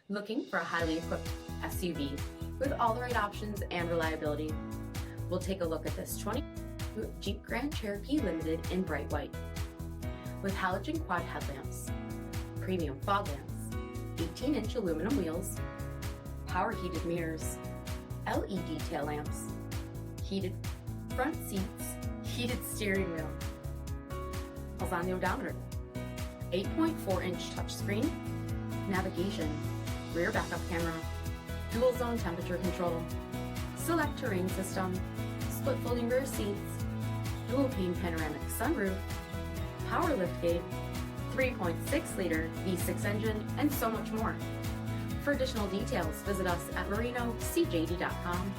Looking for a highly equipped SUV with all the right options and reliability? We'll take a look at this 20 Jeep Grand Cherokee Limited in bright white. With halogen quad headlamps, premium fog lamps, 18-inch aluminum wheels, power heated mirrors, LED tail lamps, heated front seats, heated steering wheel, pulse on the odometer, 8.4-inch touchscreen, navigation, rear backup camera, dual zone temperature control, select terrain system, split folding rear seats, dual pane panoramic sunroof, power liftgate, 3.6-liter V6 engine, and so much more. For additional details, visit us at marinocjd.com.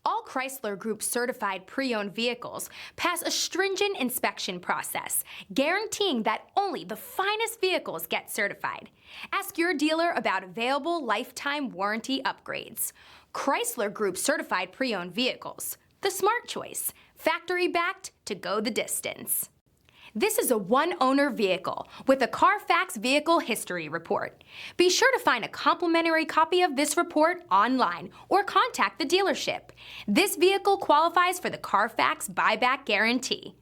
All Chrysler Group certified pre-owned vehicles pass a stringent inspection process, guaranteeing that only the finest vehicles get certified. Ask your dealer about available lifetime warranty upgrades. Chrysler Group certified pre-owned vehicles, the smart choice, factory backed to go the distance. This is a one-owner vehicle with a CARFAX Vehicle History Report. Be sure to find a complimentary copy of this report online or contact the dealership. This vehicle qualifies for the CARFAX buyback guarantee.